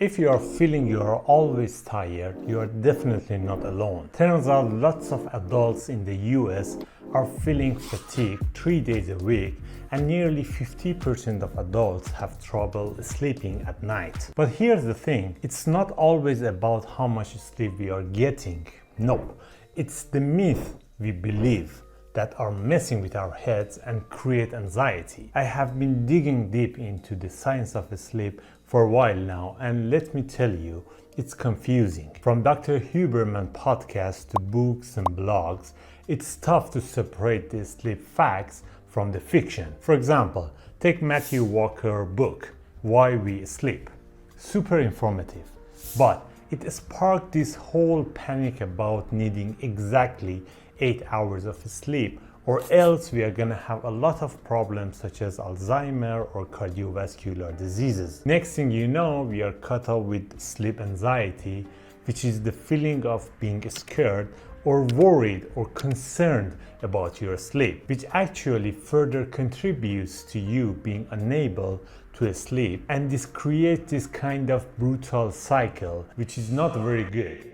If you are feeling you are always tired, you are definitely not alone. Turns out lots of adults in the US are feeling fatigued 3 days a week, and nearly 50% of adults have trouble sleeping at night. But here's the thing, it's not always about how much sleep we are getting. No, it's the myth we believe that are messing with our heads and create anxiety. I have been digging deep into the science of sleep for a while now, and let me tell you, it's confusing. From Dr. Huberman podcast to books and blogs, it's tough to separate the sleep facts from the fiction. For example, take Matthew Walker's book, Why We Sleep. Super informative, but it sparked this whole panic about needing exactly 8 hours of sleep, or else we are gonna have a lot of problems such as Alzheimer's or cardiovascular diseases. Next thing you know, we are caught up with sleep anxiety, which is the feeling of being scared or worried or concerned about your sleep, which actually further contributes to you being unable to sleep, and this creates this kind of brutal cycle, which is not very good.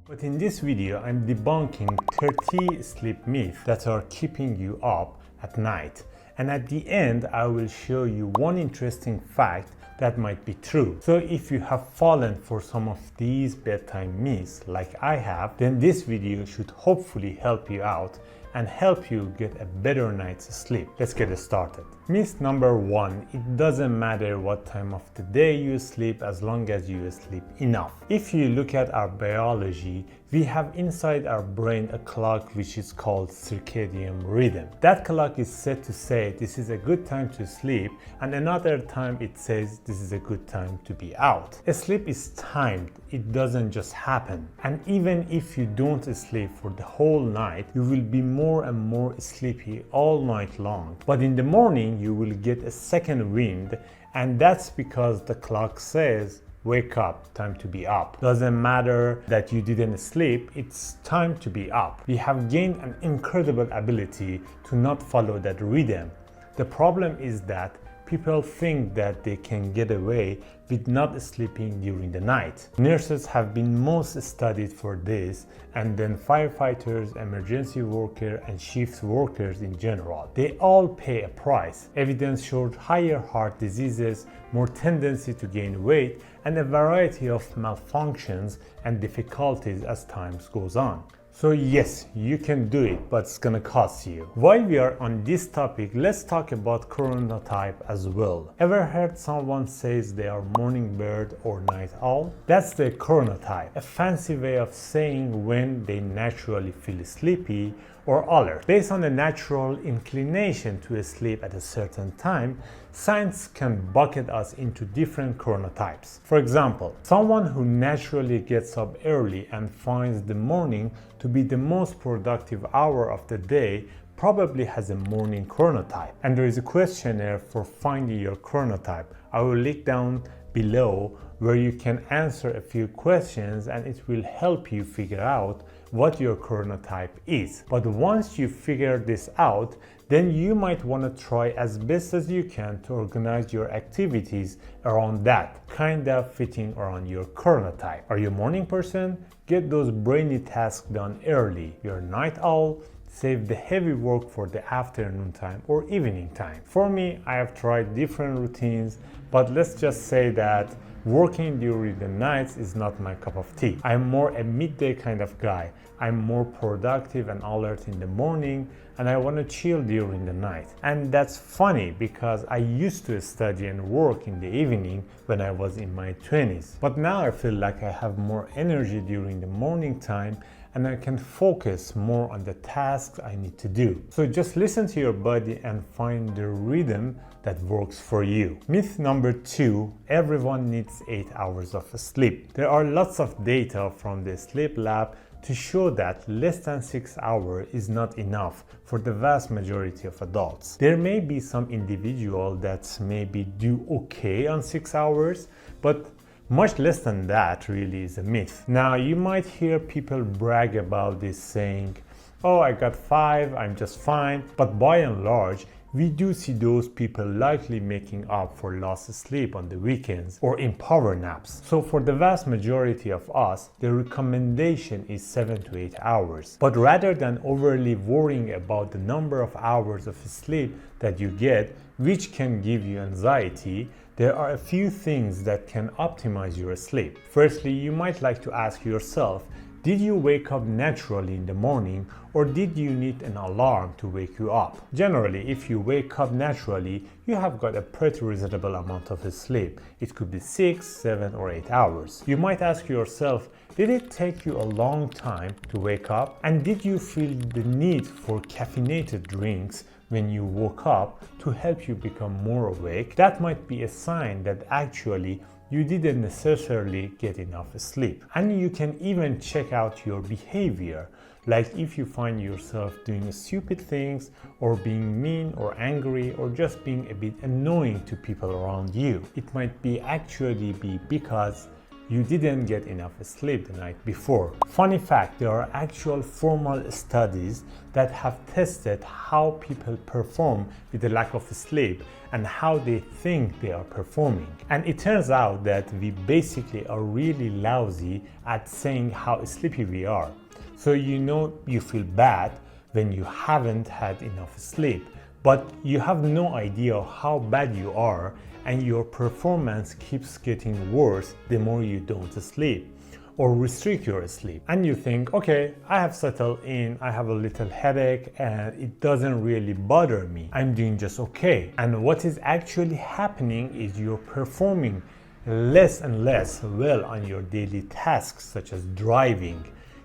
But in this video, I'm debunking 30 sleep myths that are keeping you up at night. And at the end, I will show you one interesting fact that might be true. So if you have fallen for some of these bedtime myths like I have, then this video should hopefully help you out and help you get a better night's sleep. Let's get started. Myth number 1, it doesn't matter what time of the day you sleep as long as you sleep enough. If you look at our biology, we have inside our brain a clock which is called circadian rhythm. That clock is set to say this is a good time to sleep, and another time it says this is a good time to be out. Sleep is timed, it doesn't just happen. And even if you don't sleep for the whole night, you will be more and more sleepy all night long. But in the morning, you will get a second wind, and that's because the clock says, wake up, time to be up. Doesn't matter that you didn't sleep, it's time to be up. We have gained an incredible ability to not follow that rhythm. The problem is that people think that they can get away with not sleeping during the night. Nurses have been most studied for this, and then firefighters, emergency workers, and shift workers in general. They all pay a price. Evidence showed higher heart diseases, more tendency to gain weight, and a variety of malfunctions and difficulties as time goes on. So yes, you can do it, but it's gonna cost you. While we are on this topic, let's talk about chronotype as well. Ever heard someone says they are morning bird or night owl? That's the chronotype, a fancy way of saying when they naturally feel sleepy or alert. Based on the natural inclination to sleep at a certain time, science can bucket us into different chronotypes. For example, someone who naturally gets up early and finds the morning to be the most productive hour of the day probably has a morning chronotype. And there is a questionnaire for finding your chronotype. I will link down below where you can answer a few questions, and it will help you figure out what your chronotype is. But once you figure this out, then you might want to try as best as you can to organize your activities around that, kind of fitting around your chronotype. Are you a morning person? Get those brainy tasks done early. You're a night owl? Save the heavy work for the afternoon time or evening time. For me, I have tried different routines, but let's just say that working during the nights is not my cup of tea. I'm more a midday kind of guy. I'm more productive and alert in the morning, and I want to chill during the night. And that's funny because I used to study and work in the evening when I was in my 20s. But now I feel like I have more energy during the morning time, and I can focus more on the tasks I need to do. So just listen to your body and find the rhythm that works for you. Myth number 2, everyone needs 8 hours of sleep. There are lots of data from the sleep lab to show that less than 6 hours is not enough for the vast majority of adults. There may be some individual that maybe do okay on 6 hours, but much less than that really is a myth. Now you might hear people brag about this saying, oh, I got 5, I'm just fine. But by and large, we do see those people likely making up for lost sleep on the weekends or in power naps. So for the vast majority of us, the recommendation is 7 to 8 hours. But rather than overly worrying about the number of hours of sleep that you get, which can give you anxiety, there are a few things that can optimize your sleep. Firstly, you might like to ask yourself, did you wake up naturally in the morning, or did you need an alarm to wake you up? Generally, if you wake up naturally, you have got a pretty reasonable amount of sleep. It could be 6, 7, or 8 hours. You might ask yourself, did it take you a long time to wake up? And did you feel the need for caffeinated drinks when you woke up to help you become more awake? That might be a sign that actually you didn't necessarily get enough sleep. And you can even check out your behavior, like if you find yourself doing stupid things, or being mean or angry, or just being a bit annoying to people around you. It might be actually be because you didn't get enough sleep the night before. Funny fact, there are actual formal studies that have tested how people perform with the lack of sleep and how they think they are performing. And it turns out that we basically are really lousy at saying how sleepy we are. So you feel bad when you haven't had enough sleep, but you have no idea how bad you are, and your performance keeps getting worse the more you don't sleep or restrict your sleep. And you think, okay, I have settled in, I have a little headache and it doesn't really bother me. I'm doing just okay. And what is actually happening is you're performing less and less well on your daily tasks, such as driving.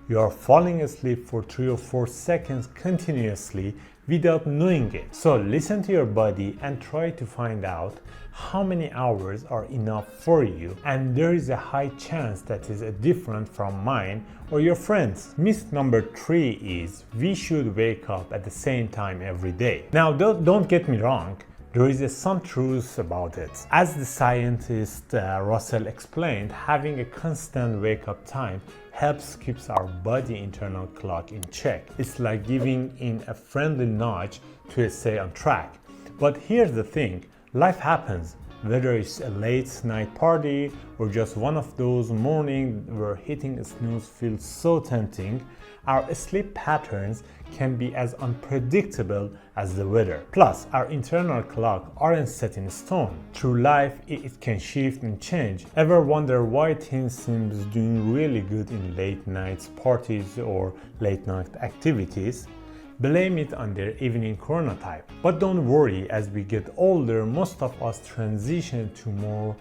You are falling asleep for 3 or 4 seconds continuously without knowing it. So listen to your body and try to find out how many hours are enough for you, and there is a high chance that is different from mine or your friends. Myth number 3 is we should wake up at the same time every day. Now don't get me wrong, there is some truth about it. As the scientist Russell explained, having a constant wake-up time helps keeps our body internal clock in check. It's like giving in a friendly nudge to stay on track. But here's the thing, life happens. Whether it's a late night party or just one of those mornings where hitting a snooze feels so tempting, our sleep patterns can be as unpredictable as the weather. Plus, our internal clock aren't set in stone. Through life, it can shift and change. Ever wonder why teens seems doing really good in late nights parties or late night activities? Blame it on their evening chronotype. But don't worry, as we get older, most of us transition to more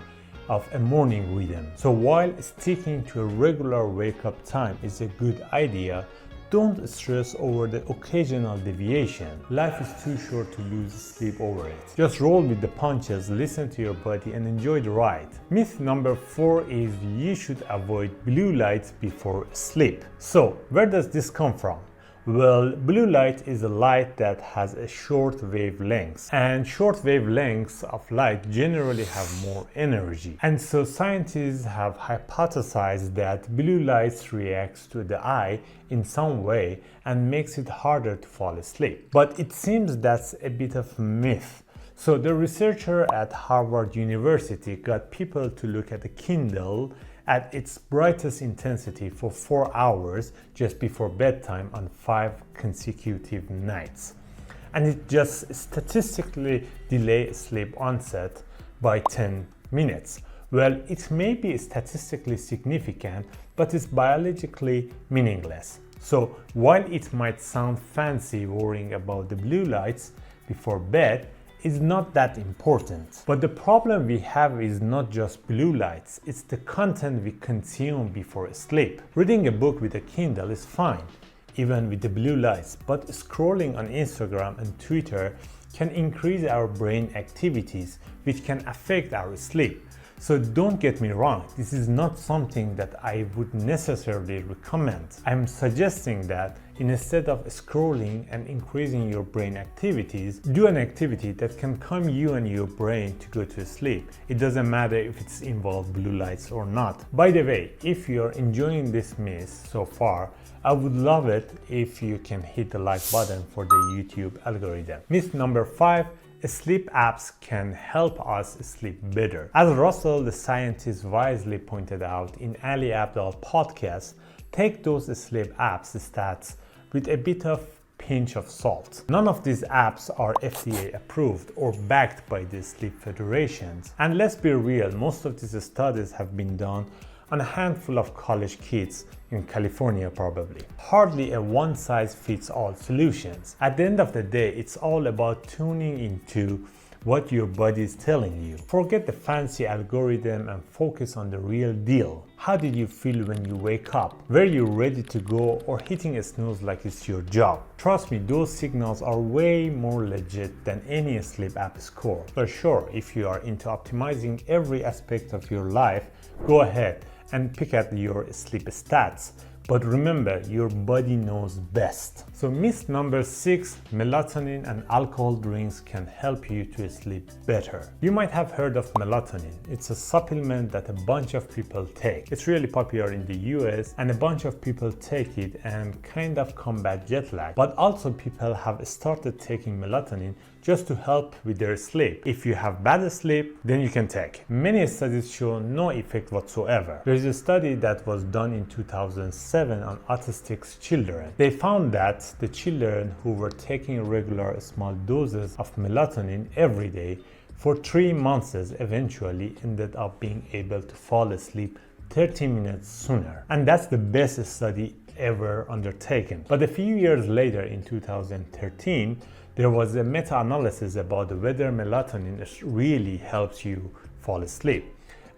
of a morning rhythm. So while sticking to a regular wake-up time is a good idea, don't stress over the occasional deviation. Life is too short to lose sleep over it. Just roll with the punches, listen to your body, and enjoy the ride. Myth number 4 is you should avoid blue lights before sleep. So, where does this come from? Well, blue light is a light that has a short wavelength, and short wavelengths of light generally have more energy. And so scientists have hypothesized that blue light reacts to the eye in some way and makes it harder to fall asleep. But it seems that's a bit of a myth. So the researcher at Harvard University got people to look at a Kindle at its brightest intensity for 4 hours just before bedtime on 5 consecutive nights. And it just statistically delayed sleep onset by 10 minutes. Well, it may be statistically significant, but it's biologically meaningless. So while it might sound fancy worrying about the blue lights before bed, is not that important. But the problem we have is not just blue lights, it's the content we consume before sleep. Reading a book with a Kindle is fine, even with the blue lights, but scrolling on Instagram and Twitter can increase our brain activities, which can affect our sleep. So don't get me wrong, this is not something that I would necessarily recommend. I'm suggesting that Instead of scrolling and increasing your brain activities, do an activity that can calm you and your brain to go to sleep. It doesn't matter if it's involved blue lights or not. By the way, if you're enjoying this myth so far, I would love it if you can hit the like button for the YouTube algorithm. Myth number 5. Sleep apps can help us sleep better. As Russell, the scientist, wisely pointed out in Ali Abdaal podcast, take those sleep apps stats with a bit of pinch of salt. None of these apps are FDA approved or backed by the sleep federations. And let's be real, most of these studies have been done on a handful of college kids in California probably. Hardly a one-size-fits-all solutions. At the end of the day, it's all about tuning into what your body is telling you. Forget the fancy algorithm and focus on the real deal. How did you feel when you wake up? Were you ready to go or hitting a snooze like it's your job? Trust me, those signals are way more legit than any sleep app score. For sure, if you are into optimizing every aspect of your life, go ahead and pick at your sleep stats. But remember, your body knows best. So myth number 6, melatonin and alcohol drinks can help you to sleep better. You might have heard of melatonin. It's a supplement that a bunch of people take. It's really popular in the US and a bunch of people take it and kind of combat jet lag. But also people have started taking melatonin just to help with their sleep. If you have bad sleep, then you can take. Many studies show no effect whatsoever. There is a study that was done in 2007 on autistic children. They found that the children who were taking regular small doses of melatonin every day for 3 months eventually ended up being able to fall asleep 30 minutes sooner. And that's the best study ever undertaken. But a few years later, in 2013, there was a meta-analysis about whether melatonin really helps you fall asleep.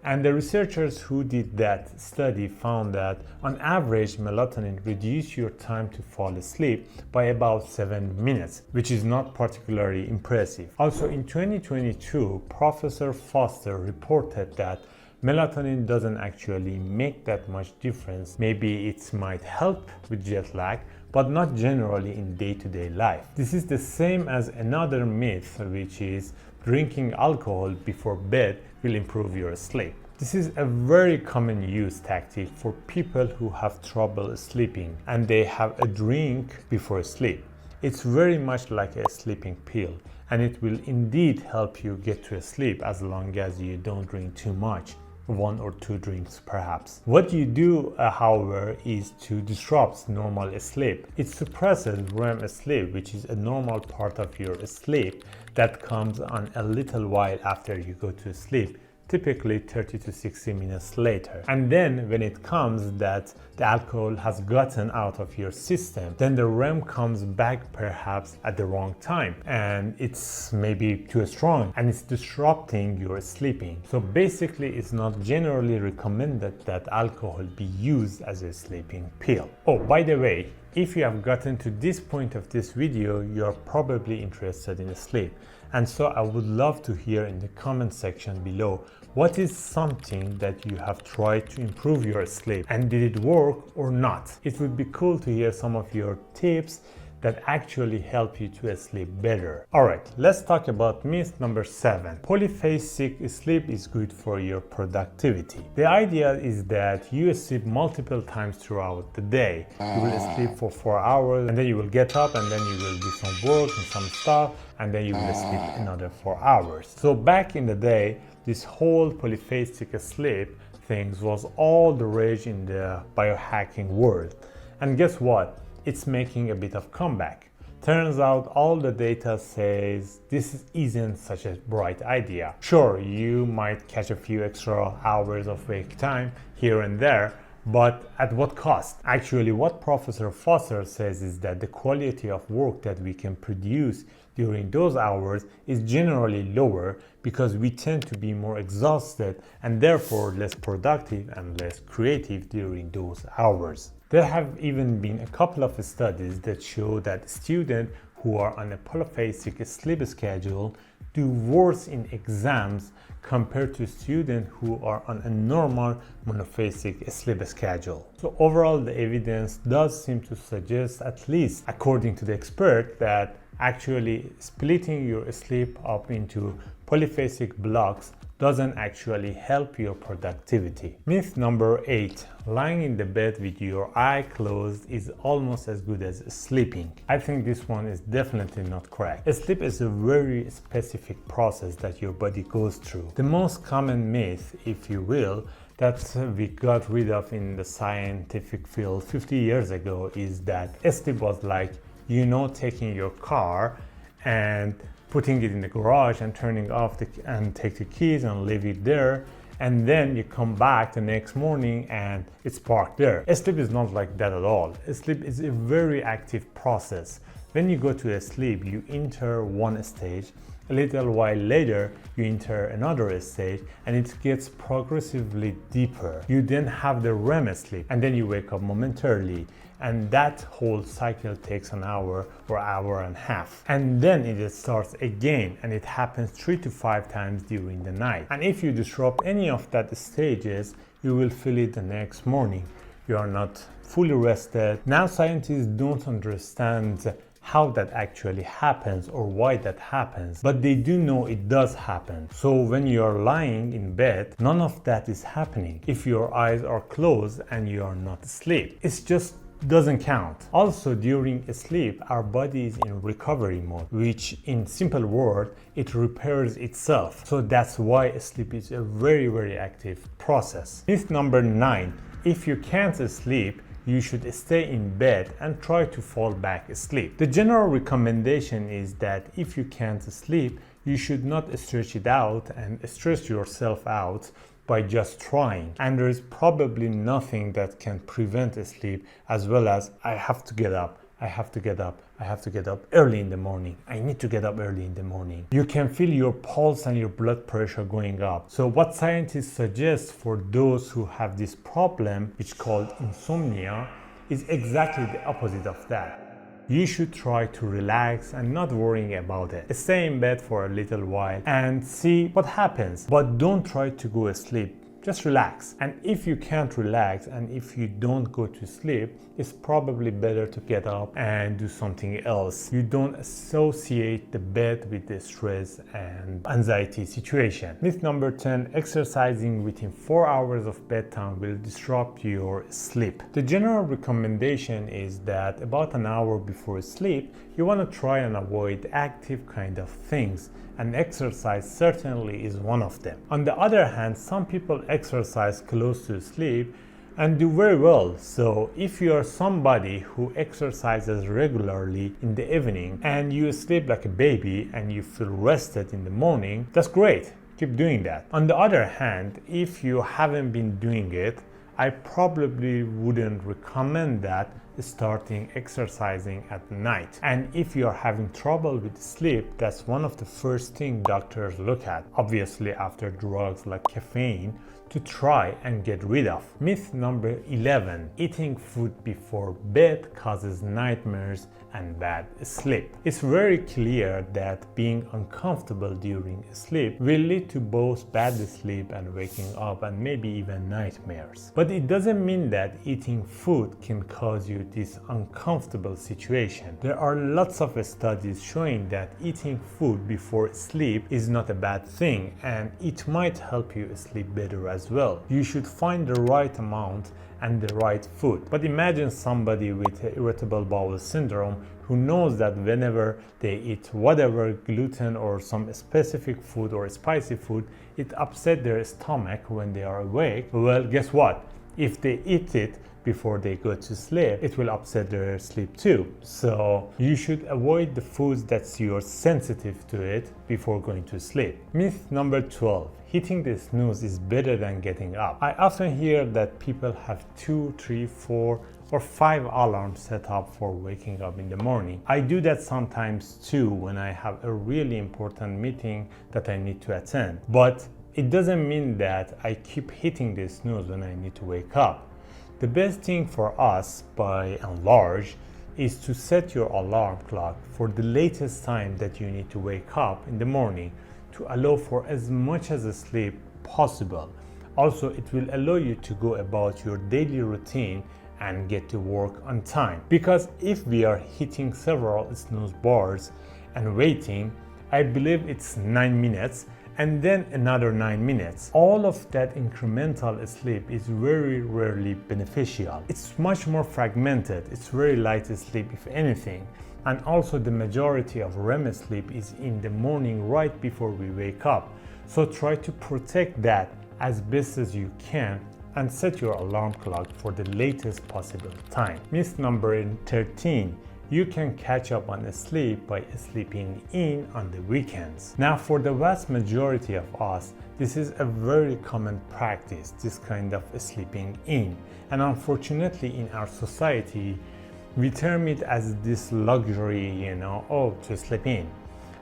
And the researchers who did that study found that on average, melatonin reduced your time to fall asleep by about 7 minutes, which is not particularly impressive. Also in 2022, Professor Foster reported that melatonin doesn't actually make that much difference. Maybe it might help with jet lag, but not generally in day-to-day life. This is the same as another myth, which is drinking alcohol before bed will improve your sleep. This is a very common use tactic for people who have trouble sleeping and they have a drink before sleep. It's very much like a sleeping pill, and it will indeed help you get to sleep as long as you don't drink too much. 1 or 2 drinks perhaps. What you do, however, is to disrupt normal sleep. It suppresses REM sleep, which is a normal part of your sleep that comes on a little while after you go to sleep, typically 30 to 60 minutes later. And then when it comes that the alcohol has gotten out of your system, then the REM comes back perhaps at the wrong time and it's maybe too strong and it's disrupting your sleeping. So basically it's not generally recommended that alcohol be used as a sleeping pill. Oh, by the way, if you have gotten to this point of this video, you are probably interested in sleep. And so I would love to hear in the comment section below, what is something that you have tried to improve your sleep and did it work or not? It would be cool to hear some of your tips that actually help you to sleep better. Alright, let's talk about myth number 7. Polyphasic sleep is good for your productivity. The idea is that you sleep multiple times throughout the day. You will sleep for 4 hours and then you will get up and then you will do some work and some stuff and then you will sleep another 4 hours. So back in the day, this whole polyphasic sleep things was all the rage in the biohacking world. And guess what? It's making a bit of comeback. Turns out all the data says this isn't such a bright idea. Sure, you might catch a few extra hours of wake time here and there, but at what cost? Actually, what Professor Foster says is that the quality of work that we can produce during those hours is generally lower because we tend to be more exhausted and therefore less productive and less creative during those hours. There have even been a couple of studies that show that students who are on a polyphasic sleep schedule do worse in exams compared to students who are on a normal monophasic sleep schedule. So overall, the evidence does seem to suggest, at least according to the expert, that actually splitting your sleep up into polyphasic blocks doesn't actually help your productivity. Myth number 8. Lying in the bed with your eye closed is almost as good as sleeping. I think this one is definitely not correct. Sleep is a very specific process that your body goes through. The most common myth, if you will, that we got rid of in the scientific field 50 years ago is that sleep was like, taking your car and putting it in the garage and turning off and take the keys and leave it there, and then you come back the next morning and it's parked there. Sleep is not like that at all. Sleep is a very active process. When you go to sleep, you enter one stage. A little while later, you enter another stage, and it gets progressively deeper. You then have the REM sleep, and then you wake up momentarily. And that whole cycle takes an hour or hour and a half. And then it starts again, and it happens 3 to 5 times during the night. And if you disrupt any of that stages, you will feel it the next morning. You are not fully rested. Now scientists don't understand how that actually happens or why that happens, but they do know it does happen. So when you are lying in bed, none of that is happening if your eyes are closed and you are not asleep. It's just doesn't count. Also, during sleep, our body is in recovery mode, which in simple word, it repairs itself. So that's why sleep is a very, very active process. Myth number 9. If you can't sleep, you should stay in bed and try to fall back asleep. The general recommendation is that if you can't sleep, you should not stretch it out and stress yourself out by just trying. And there is probably nothing that can prevent sleep, as well as I have to get up early in the morning. I need to get up early in the morning. You can feel your pulse and your blood pressure going up. So what scientists suggest for those who have this problem, which is called insomnia, is exactly the opposite of that. You should try to relax and not worrying about it. Stay in bed for a little while and see what happens. But don't try to go asleep. Just relax. And if you can't relax and if you don't go to sleep, it's probably better to get up and do something else. You don't associate the bed with the stress and anxiety situation. Myth number 10, exercising within 4 hours of bedtime will disrupt your sleep. The general recommendation is that about an hour before sleep, you want to try and avoid active kind of things, and exercise certainly is one of them. On the other hand, some people exercise close to sleep and do very well. So if you are somebody who exercises regularly in the evening and you sleep like a baby and you feel rested in the morning, that's great. Keep doing that. On the other hand, if you haven't been doing it, I probably wouldn't recommend that starting exercising at night. And if you are having trouble with sleep, that's one of the first things doctors look at, obviously after drugs like caffeine, to try and get rid of. Myth number 11, eating food before bed causes nightmares and bad sleep. It's very clear that being uncomfortable during sleep will lead to both bad sleep and waking up and maybe even nightmares. But it doesn't mean that eating food can cause you this uncomfortable situation. There are lots of studies showing that eating food before sleep is not a bad thing, and it might help you sleep better as well. You should find the right amount and the right food. But imagine somebody with irritable bowel syndrome who knows that whenever they eat whatever gluten or some specific food or spicy food, it upsets their stomach when they are awake. Well, guess what? If they eat it before they go to sleep, it will upset their sleep too. So you should avoid the foods that you're sensitive to it before going to sleep. Myth number 12, hitting the snooze is better than getting up. I often hear that people have 2, 3, 4 or 5 alarms set up for waking up in the morning. I do that sometimes too when I have a really important meeting that I need to attend. But it doesn't mean that I keep hitting the snooze when I need to wake up. The best thing for us, by and large, is to set your alarm clock for the latest time that you need to wake up in the morning to allow for as much as a sleep possible. Also, it will allow you to go about your daily routine and get to work on time. Because if we are hitting several snooze bars and waiting, I believe it's 9 minutes and then another 9 minutes. All of that incremental sleep is very rarely beneficial. It's much more fragmented. It's very light sleep if anything. And also the majority of REM sleep is in the morning right before we wake up. So try to protect that as best as you can and set your alarm clock for the latest possible time. Myth number 13. You can catch up on sleep by sleeping in on the weekends. Now, for the vast majority of us, this is a very common practice, this kind of sleeping in. And unfortunately, in our society, we term it as this luxury, to sleep in.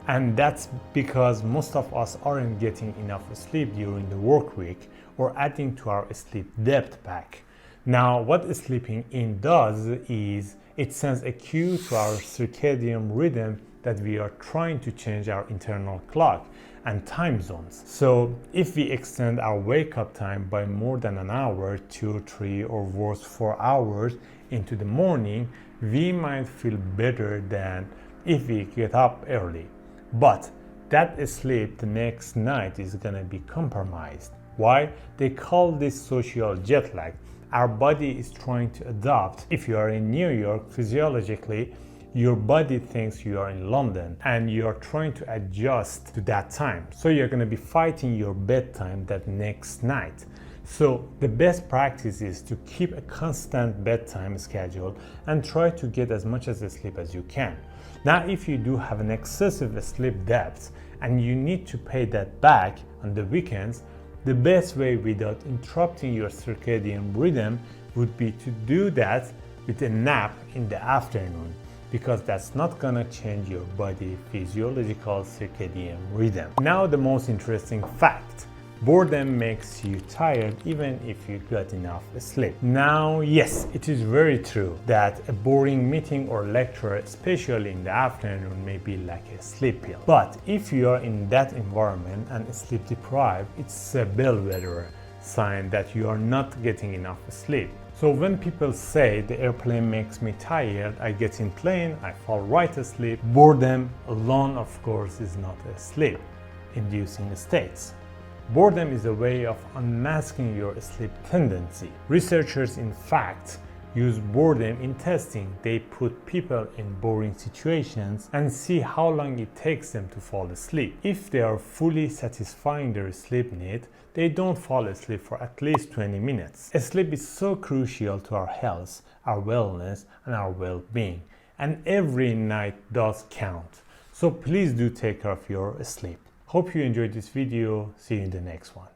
And that's because most of us aren't getting enough sleep during the work week or adding to our sleep depth back. Now, what sleeping in does is it sends a cue to our circadian rhythm that we are trying to change our internal clock and time zones. So if we extend our wake-up time by more than an hour, 2, 3, or worse 4 hours into the morning, we might feel better than if we get up early. But that sleep the next night is gonna be compromised. Why? They call this social jet lag. Our body is trying to adapt. If you are in New York, physiologically, your body thinks you are in London and you are trying to adjust to that time. So you're going to be fighting your bedtime that next night. So the best practice is to keep a constant bedtime schedule and try to get as much as sleep as you can. Now, if you do have an excessive sleep depth and you need to pay that back on the weekends, the best way without interrupting your circadian rhythm would be to do that with a nap in the afternoon, because that's not gonna change your body physiological circadian rhythm. Now, the most interesting fact. Boredom makes you tired even if you got enough sleep. Now, yes, it is very true that a boring meeting or lecture, especially in the afternoon, may be like a sleep pill. But if you are in that environment and sleep deprived, it's a bellwether sign that you are not getting enough sleep. So when people say the airplane makes me tired, I get in plane, I fall right asleep, boredom alone, of course, is not a sleep-inducing state. Boredom is a way of unmasking your sleep tendency. Researchers, in fact, use boredom in testing. They put people in boring situations and see how long it takes them to fall asleep. If they are fully satisfying their sleep need, they don't fall asleep for at least 20 minutes. Sleep is so crucial to our health, our wellness, and our well-being. And every night does count. So please do take care of your sleep. Hope you enjoyed this video. See you in the next one.